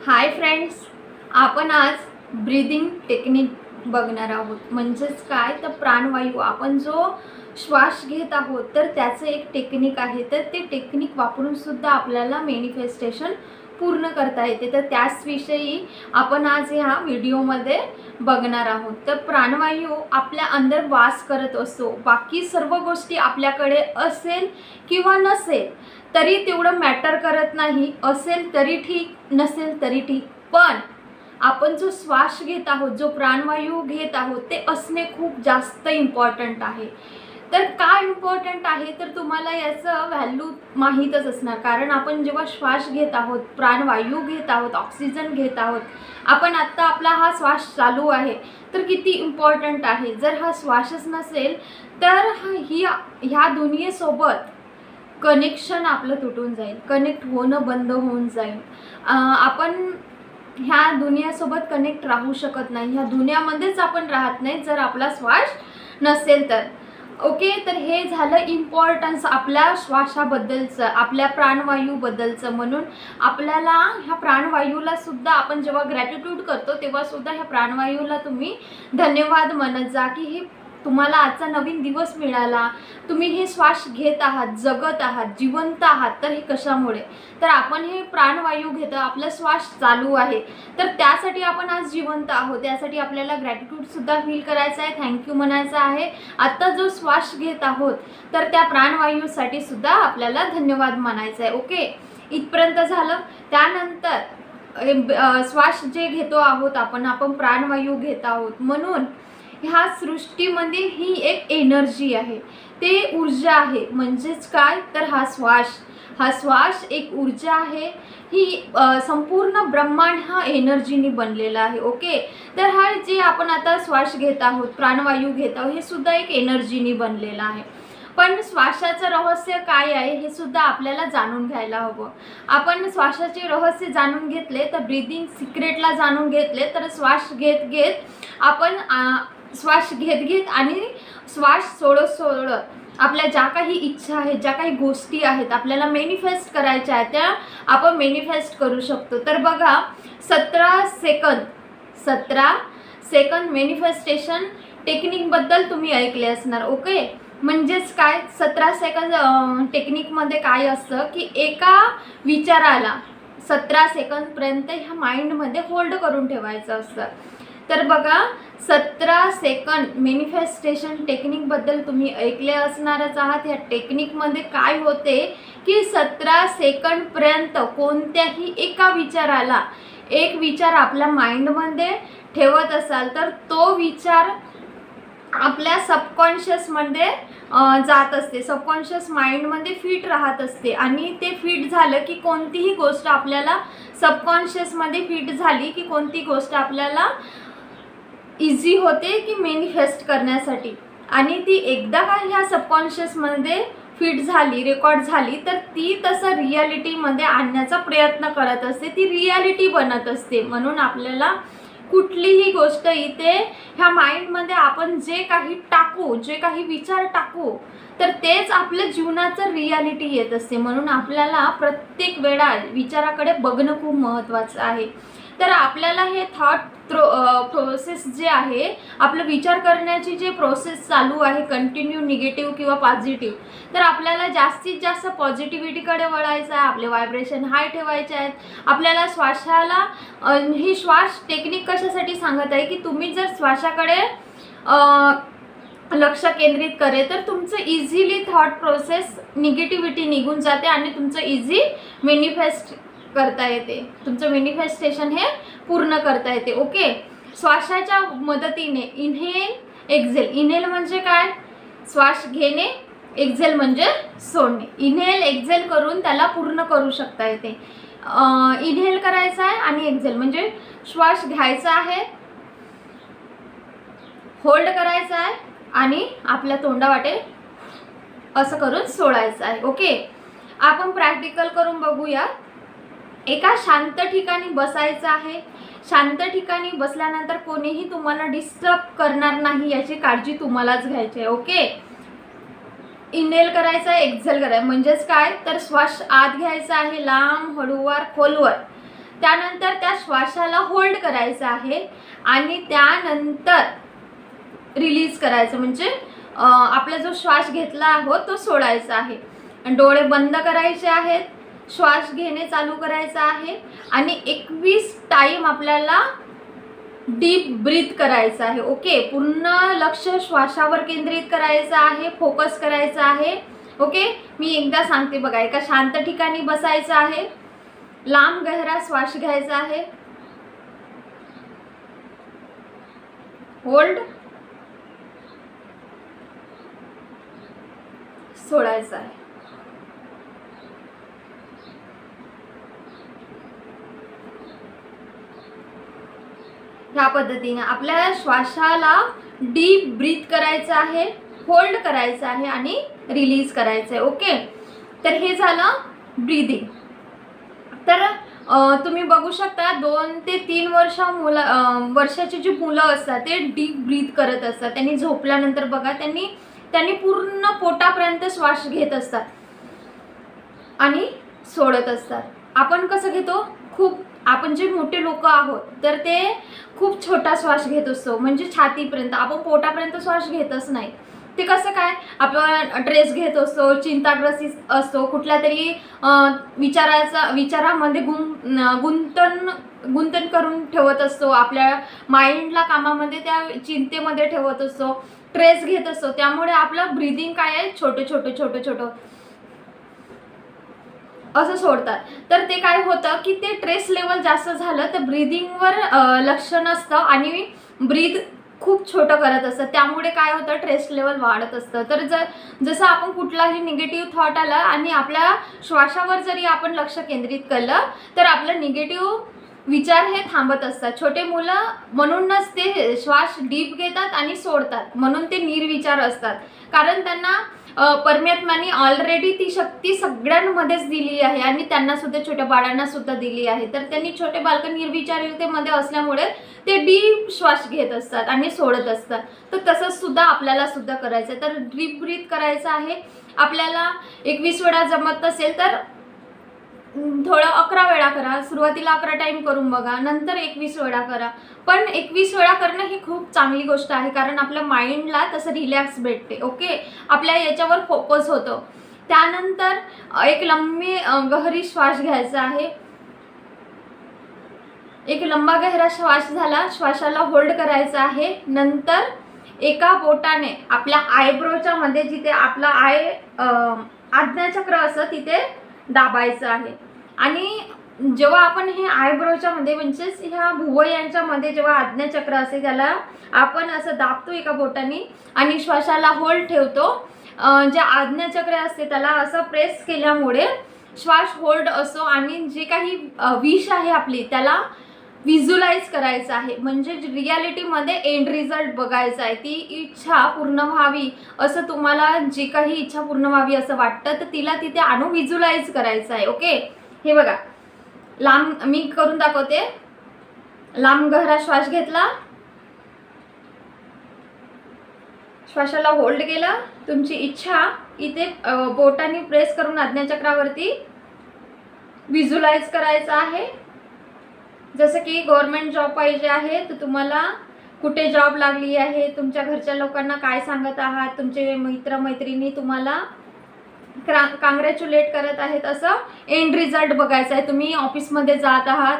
Hi friends, आपण आज breathing technique बघणार आहोत. म्हणजेच काय तर प्राणवायू आपण जो श्वास घेत आहोत तर त्याचं एक टेक्निक आहे. तर ते टेक्निक वापरून सुद्धा आपल्याला मॅनिफेस्टेशन पूर्ण करता येते. तर त्याचविषयी आपण आज ह्या व्हिडिओमध्ये बघणार आहोत. तर प्राणवायू आपल्या अंदर वास करत असतो. बाकी सर्व गोष्टी आपल्याकडे असेल किंवा नसेल तरी तेवढं मॅटर करत नाही. असेल तरी ठीक, नसेल तरी ठीक, पण आपण जो श्वास घेत आहोत, जो प्राणवायू घेत आहोत ते असणे खूप जास्त इम्पॉर्टंट आहे. तर काय इम्पॉर्टंट आहे तर तुम्हाला याचं व्हॅल्यू माहीतच असणार. कारण आपण जेव्हा श्वास घेत आहोत, प्राणवायू घेत आहोत, ऑक्सिजन घेत आहोत, आपण आत्ता आपला हा श्वास चालू आहे तर किती इम्पॉर्टंट आहे. जर हा श्वासच नसेल तर ह्या दुनियेसोबत कनेक्शन आपलं तुटून जाईल, कनेक्ट होणं बंद होऊन जाईल. आपण ह्या दुनियासोबत कनेक्ट राहू शकत नाही. ह्या दुनियामध्येच आपण राहत नाही जर आपला श्वास नसेल तर. ओके, तर हे झालं इम्पॉर्टन्स आपल्या श्वासाबद्दलचं, आपल्या प्राणवायूबद्दलचं. म्हणून आपल्याला ह्या प्राणवायूला सुद्धा आपण जेव्हा ग्रॅटिट्यूड करतो तेव्हा सुद्धा ह्या प्राणवायूला तुम्ही धन्यवाद म्हणत जा की हे तुम्हाला आजचा नवीन दिवस मिळाला. तुम्ही हे श्वास घेत आहात, जगत आहात, जिवंत आहात. तर हे कशामुळे तर आपण हे प्राणवायू घेतो, आपला श्वास चालू आहे तर त्यासाठी आपण आज जिवंत आहोत. त्यासाठी आपल्याला ग्रॅटिट्यूड सुद्धा फील करायचं आहे, थँक्यू म्हणायचं आहे. आता जो श्वास घेत आहोत तर त्या प्राणवायूसाठी सुद्धा आपल्याला धन्यवाद म्हणायचं आहे. ओके, इथपर्यंत झालं. त्यानंतर श्वास जे घेतो आहोत आपण प्राणवायू घेत आहोत. म्हणून ह्या सृष्टीमध्ये ही एक एनर्जी आहे, ते ऊर्जा आहे. म्हणजेच काय तर हा श्वास एक ऊर्जा आहे. ही संपूर्ण ब्रह्मांड हा एनर्जीने बनलेला आहे. ओके, तर हा जे आपण आता श्वास घेत आहोत, प्राणवायू घेत आहोत, हे सुद्धा एक एनर्जीने बनलेलं आहे. पण श्वासाचं रहस्य काय आहे हे सुद्धा आपल्याला जाणून घ्यायला हवं. आपण श्वासाचे रहस्य जाणून घेतले तर ब्रीदिंग सिक्रेटला जाणून घेतले तर श्वास घेत घेत आपण श्वास घेत घेत आणि श्वास सोडत आपल्या ज्या काही इच्छा आहेत, ज्या काही गोष्टी आहेत आपल्याला मॅनिफेस्ट करायच्या आहेत त्या आपण मॅनिफेस्ट करू शकतो. तर बघा 17 सेकंद मॅनिफेस्टेशन टेक्निकबद्दल तुम्ही ऐकले असणार. ओके, म्हणजेच काय 17 सेकंद टेक्निकमध्ये काय असतं की एका विचाराला 17 सेकंदपर्यंत ह्या माइंडमध्ये होल्ड करून ठेवायचं असतं. तर बघा 17 सेकंद मॅनिफेस्टेशन टेक्निकबद्दल तुम्ही ऐकले असणारच आहात. या टेक्निकमध्ये काय होते की 17 सेकंदपर्यंत कोणत्याही एका विचाराला एक विचार आपल्या माइंडमध्ये ठेवत असाल तर तो विचार आपल्या सबकॉन्शियसमध्ये जात असते, सबकॉन्शियस माइंडमध्ये फिट राहत असते. आणि ते फिट झालं की कोणतीही गोष्ट आपल्याला सबकॉन्शियसमध्ये फिट झाली की कोणती गोष्ट आपल्याला इझी होते की मॅनिफेस्ट करण्यासाठी. आणि ती एकदा का ह्या सबकॉन्शियसमध्ये फिट झाली, रेकॉर्ड झाली तर ती तसं रियालिटीमध्ये आणण्याचा प्रयत्न करत असते, ती रियालिटी बनत असते. म्हणून आपल्याला कुठलीही गोष्ट इथे ह्या माइंडमध्ये आपण जे काही टाकू, जे काही विचार टाकू तर तेच आपल्या जीवनाचं रियालिटी येत असते. म्हणून आपल्याला प्रत्येक वेळा विचाराकडे बघणं खूप महत्त्वाचं आहे. तर आपल्याला हे थॉट प्रोसेस जे आहे, आपलं विचार करण्याची जे प्रोसेस चालू आहे कंटिन्यू, निगेटिव्ह किंवा पॉझिटिव्ह, तर आपल्याला जास्तीत जास्त पॉझिटिव्हिटीकडे वळायचं आहे. आपले व्हायब्रेशन हाय ठेवायचे आहेत. आपल्याला श्वासाला ही श्वास टेक्निक कशासाठी सांगत आहे की तुम्ही जर श्वासाकडे लक्ष केंद्रित करे तर तुमचं इझिली थॉट प्रोसेस निगेटिव्हिटी निघून जाते आणि तुमचं इझी मॅनिफेस्ट करता येते, तुमचं मॅनिफेस्टेशन हे पूर्ण करता येते. ओके, श्वासाच्या मदतीने इनहेल एक्झेल. इनहेल म्हणजे काय, श्वास घेणे, एक्झेल म्हणजे सोडणे. इनहेल एक्झेल करून त्याला पूर्ण करू शकता येते. इनहेल करायचं आहे आणि एक्झेल म्हणजे श्वास घ्यायचा आहे, होल्ड करायचा आहे आणि आपल्या तोंडावाटे असं करून सोडायचं आहे. ओके, आपण प्रॅक्टिकल करून बघूया. एका शांत ठिकाणी बसायचं आहे. शांत ठिकाणी बसल्यानंतर कोणीही तुम्हाला डिस्टर्ब करणार नाही याची काळजी तुम्हालाच घ्यायची आहे. ओके, इनहेल करायचं आहे, एक्झेल करायचं. म्हणजेच काय तर श्वास आत घ्यायचा आहे लांब, हळूवार, खोलवर. त्यानंतर त्या श्वासाला होल्ड करायचं आहे आणि त्यानंतर रिलीज करायचं, म्हणजे आपला जो श्वास घेतला आहोत तो सोडायचा आहे. डोळे बंद करायचे आहेत, श्वास घेणे चालू करायचा आहे आणि 21 टाइम आपल्याला डीप ब्रीथ करायचं आहे. ओके, पूर्ण लक्ष श्वासावर केंद्रित करायचं आहे, फोकस करायचा आहे. ओके, मी एकदा सांगते बघा. एका शांत ठिकाणी बसायचं आहे, लांब गहरा श्वास घ्यायचा आहे, होल्ड, सोडायचं आहे. ह्या पद्धतीने आपल्याला श्वासाला डीप ब्रीथ करायचं आहे, होल्ड करायचं आहे आणि रिलीज करायचं आहे. ओके, तर हे झालं ब्रीदिंग. तर तुम्ही बघू शकता 2 ते 3 वर्षाची जी मुलं असतात ते डीप ब्रीथ करत असतात. त्यांनी झोपल्यानंतर बघा त्यांनी पूर्ण पोटापर्यंत श्वास घेत असतात आणि सोडत असतात. आपण कसं घेतो, आपण जे मोठे लोक आहोत तर ते खूप छोटा श्वास घेत असतो, म्हणजे छातीपर्यंत, आपण पोटापर्यंत श्वास घेतच नाही. ते कसं काय, आपण ड्रेस घेत असतो, चिंताग्रस्त असतो, कुठल्या तरी विचारामध्ये गुंतन करून ठेवत असतो, आपल्या माइंडला कामामध्ये त्या चिंतेमध्ये ठेवत असतो, स्ट्रेस घेत असतो. त्यामुळे आपलं ब्रीदिंग काय आहे, छोटं असं सोडतात. तर ते काय होतं की ते स्ट्रेस लेवल जास्त झालं तर ब्रीदिंगवर लक्ष नसतं आणि ब्रीद खूप छोटं करत असतं. त्यामुळे काय होतं, स्ट्रेस लेवल वाढत असतं. तर जसं आपण कुठलाही निगेटिव्ह थॉट आला आणि आपल्या श्वासावर जरी आपण लक्ष केंद्रित केलं तर आपलं निगेटिव्ह विचार हे थांबत असतात. छोटे मुलं म्हणूनच ते श्वास डीप घेतात आणि सोडतात, म्हणून ते निर्विचार असतात. कारण त्यांना परमात्म्याने ऑलरेडी ती शक्ती सगळ्यांमध्येच दिली आहे आणि त्यांना सुद्धा, छोट्या बाळांना सुद्धा दिली आहे. तर त्यांनी छोटे बालकं निर्विचारतेमध्ये असल्यामुळे ते डीप श्वास घेत असतात आणि सोडत असतात. तर तसंच सुद्धा आपल्याला सुद्धा करायचं आहे. तर डीप ब्रीथ करायचं आहे आपल्याला. 21 वेळा जमत असेल तर थोडं 11 वेळा करा. सुरुवातीला 11 टाइम करून बघा, नंतर 21 वेळा करा. पण 21 वेळा करणं ही खूप चांगली गोष्ट आहे, कारण आपल्या माइंडला तसं रिलॅक्स भेटते. ओके, आपल्या याच्यावर फोकस होतो. त्यानंतर एक लंबी गहरी श्वास घ्यायचा आहे. एक लंबा गहरा श्वास झाला, श्वासाला होल्ड करायचा आहे. नंतर एका बोटाने आपल्या आयब्रोच्या मध्ये, जिथे आपला आज्ञाचक्र असं तिथे दाबायचं आहे. आणि जेव्हा आपण हे आयब्रोच्या मध्ये, म्हणजेच ह्या भुवयांच्या मध्ये जेव्हा आज्ञाचक्र असे, त्याला आपण असं दाबतो एका बोटाने आणि श्वासाला होल्ड ठेवतो. जे आज्ञाचक्र असते त्याला असं प्रेस केल्यामुळे श्वास होल्ड असतो आणि जे काही विश आहे आपली त्याला व्हिज्युअलाइज करायचं आहे. म्हणजे रियालिटीमध्ये एंड रिझल्ट बघायचा आहे. ती इच्छा पूर्ण व्हावी असं, तुम्हाला जी काही इच्छा पूर्ण व्हावी असं वाटतं तर तिला तिथे आणून व्हिज्युअलाइज करायचं आहे. ओके, हे बघा, लांब मी करून दाखवते. लांब गहरा श्वास घेतला, श्वासाला होल्ड केला, तुमची इच्छा इथे बोटाने प्रेस करून आज्ञाचक्रावरती व्हिज्युअलाइज करायचं आहे. जसं की गव्हर्नमेंट जॉब पाहिजे आहे तर तुम्हाला कुठे जॉब लागली आहे, तुमच्या घरच्या लोकांना काय सांगत आहात, तुमचे मित्रमैत्रिणी तुम्हाला काँग्रॅच्युलेट करत आहेत, असं एंड रिझल्ट बघायचा आहे. तुम्ही ऑफिसमध्ये जात आहात,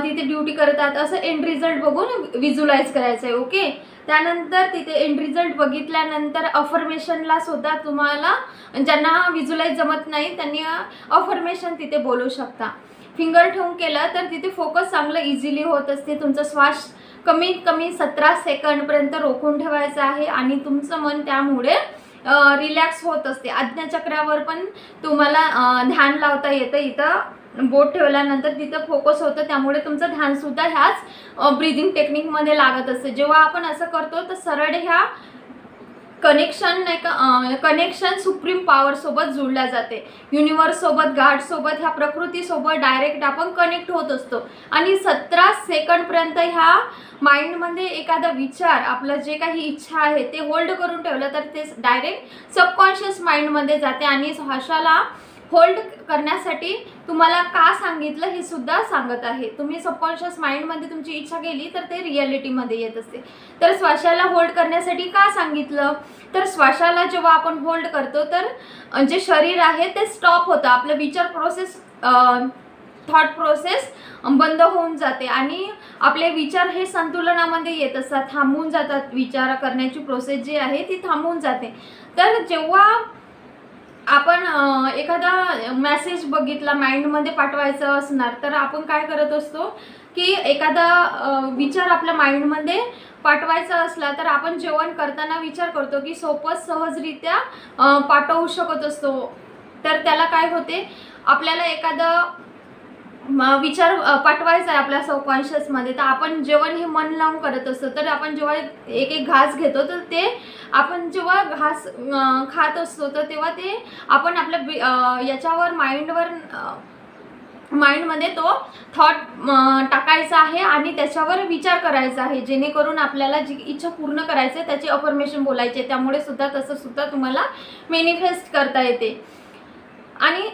तिथे ड्युटी करत आहात, असं एंड रिझल्ट बघून व्हिज्युअलाइज करायचं आहे. ओके, त्यानंतर तिथे एंड रिझल्ट बघितल्यानंतर अफर्मेशनला सुद्धा तुम्हाला, ज्यांना व्हिज्युअलाइज जमत नाही त्यांनी अफर्मेशन तिथे बोलू शकता. फिंगर ठेवून केलं तर तिथे फोकस चांगलं इझिली होत असते. तुमचा श्वास कमीत कमी 17 सेकंडपर्यंत रोखून ठेवायचा आहे आणि तुमचं मन त्यामुळे रिलॅक्स होत असते. आज्ञाचक्रावर पण तुम्हाला ध्यान लावता येतं. इथं बोट ठेवल्यानंतर तिथं फोकस होतं, त्यामुळे तुमचं ध्यानसुद्धा ह्याच ब्रीदिंग टेक्निकमध्ये लागत असते. जेव्हा आपण असं करतो तर सरळ ह्या कनेक्शन सुप्रीम पॉवर सोबत जोडल्या जाते. युनिवर्स सोबत, गॉड सोबत, ह्या प्रकृती सोबत डायरेक्ट आपण कनेक्ट होत असतो. आणि 17 सेकंडपर्यंत ह्या माइंडमध्ये एखादा विचार, आपलं जे काही इच्छा आहे ते होल्ड करून ठेवलं तर ते डायरेक्ट सबकॉन्शियस माइंडमध्ये जाते आणि श्वासाला होल्ड करण्यासाठी तुम्हाला का सांगितलं हे सुद्धा सांगत आहे. तुम्ही सबकॉन्शियस माइंडमध्ये तुमची इच्छा गेली तर ते रिॲलिटीमध्ये येत असते. तर श्वासाला होल्ड करण्यासाठी का सांगितलं, तर श्वासाला जेव्हा आपण होल्ड करतो तर जे शरीर आहे ते स्टॉप होतं, आपलं विचार प्रोसेस थॉट प्रोसेस बंद होऊन जाते आणि आपले विचार हे संतुलनामध्ये येत असतात, थांबून जातात. विचार करण्याची प्रोसेस जी आहे ती थांबून जाते. तर जेव्हा आपण एखादा मेसेज बघितला, माइंडमध्ये पाठवायचं असणार, तर आपण काय करत असतो की एखादा विचार आपल्या माइंडमध्ये पाठवायचा असला तर आपण जेवण करताना विचार करतो की सोपं सहजरित्या पाठवू शकत असतो. तर त्याला काय होते, आपल्याला एखादा विचार पाठवायचा आहे आपल्या सबकॉन्शियसमध्ये, तर आपण जेवण हे मन लावून करत असतो. तर आपण जेव्हा एक एक घास घेतो तर ते आपण जेव्हा घास खात असतो तर तेव्हा ते आपण आपल्या याच्यावर माइंडमध्ये तो थॉट टाकायचा आहे आणि त्याच्यावर विचार करायचा आहे, जेणेकरून आपल्याला जी इच्छा पूर्ण करायची आहे त्याची अफर्मेशन बोलायची आहे. त्यामुळे सुद्धा तसं सुद्धा तुम्हाला मॅनिफेस्ट करता येते आणि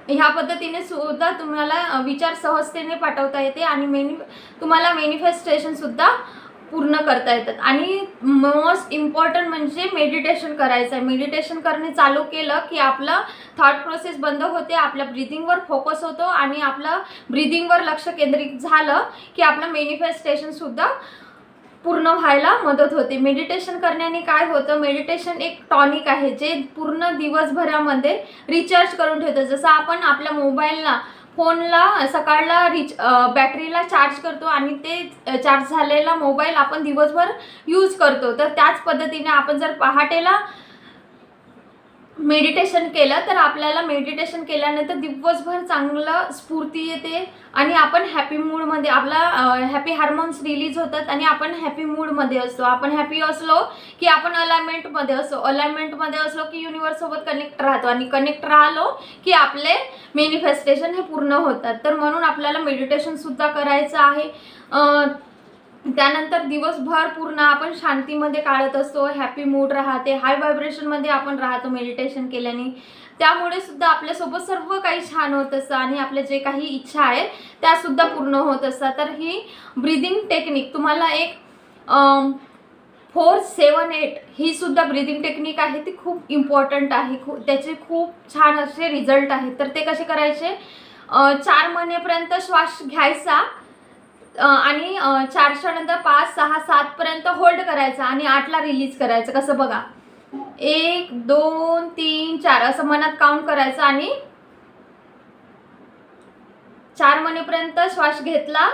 ह्या पद्धतीने सुद्धा तुम्हाला विचार सहजतेने पाठवता येते आणि तुम्हाला मॅनिफेस्टेशन सुद्धा पूर्ण करता येतात. आणि मोस्ट इम्पॉर्टंट म्हणजे मेडिटेशन करायचं आहे. मेडिटेशन करणे चालू केलं की आपलं थॉट प्रोसेस बंद होते, आपल्या ब्रीदिंगवर फोकस होतो आणि आपलं ब्रीदिंगवर लक्ष केंद्रित झालं की आपलं मॅनिफेस्टेशन सुद्धा पूर्ण व्हायला मदत होते. मेडिटेशन करण्याने काय होतं, मेडिटेशन एक टॉनिक आहे जे पूर्ण दिवसभरामध्ये रिचार्ज करून ठेवतं. जसं आपण आपल्या मोबाईलला फोनला सकाळला बॅटरीला चार्ज करतो आणि ते चार्ज झालेला मोबाईल आपण दिवसभर यूज करतो, तर त्याच पद्धतीने आपण जर पहाटेला मेडिटेशन केलं तर आपल्याला मेडिटेशन केल्यानंतर दिवसभर चांगलं स्फूर्ती येते आणि आपण हॅपी मूडमध्ये, आपला हॅपी हार्मोन्स रिलीज होतात आणि आपण हॅपी मूडमध्ये असतो. आपण हॅपी असलो की आपण अलाइनमेंटमध्ये असतो, अलाइनमेंटमध्ये असलो की युनिवर्ससोबत कनेक्ट राहतो आणि कनेक्ट राहिलो की आपले मॅनिफेस्टेशन हे पूर्ण होतात. तर म्हणून आपल्याला मेडिटेशन सुद्धा करायचं आहे. त्यानंतर दिवसभर पूर्ण आपण शांतीमध्ये काढत असतो, हॅपी मूड राहते, हाय व्हायब्रेशनमध्ये आपण राहतो मेडिटेशन केल्याने. त्यामुळे सुद्धा आपल्यासोबत सर्व काही छान होत असतं आणि आपल्या जे काही इच्छा आहे त्यासुद्धा पूर्ण होत असतात. तर ही ब्रीदिंग टेक्निक तुम्हाला एक 4-7-8 ही सुद्धा ब्रीदिंग टेक्निक आहे, ती खूप इम्पॉर्टंट आहे. त्याचे खूप छान असे रिझल्ट आहेत. तर ते कसे करायचे, 4 महिन्यापर्यंत श्वास घ्यायचा आणि 4च्या नंतर 5, 6, 7 पर्यंत होल्ड करायचा आणि 8ला रिलीज करायचं. कसं बघा, 1, 2, 3, 4 असं मनात काउंट करायचं आणि 4 महिन्यापर्यंत श्वास घेतला,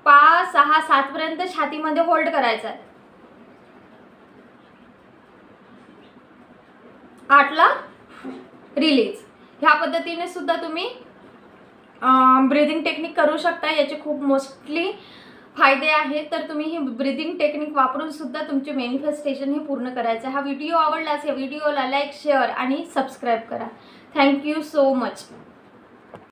5, 6, 7 पर्यंत छातीमध्ये होल्ड करायचा आहे, 8ला रिलीज. ह्या पद्धतीने सुद्धा तुम्ही ब्रीदिंग टेक्निक करू शकता. याचे खूप मोस्टली फायदे आहेत. तर तुम्ही ही ब्रीदिंग टेक्निक वापरून सुद्धा तुमचे मॅनिफेस्टेशन हे पूर्ण करायचं. हा व्हिडिओ आवडल्यास या व्हिडिओला लाईक, शेअर आणि सबस्क्राईब करा. Thank you so much.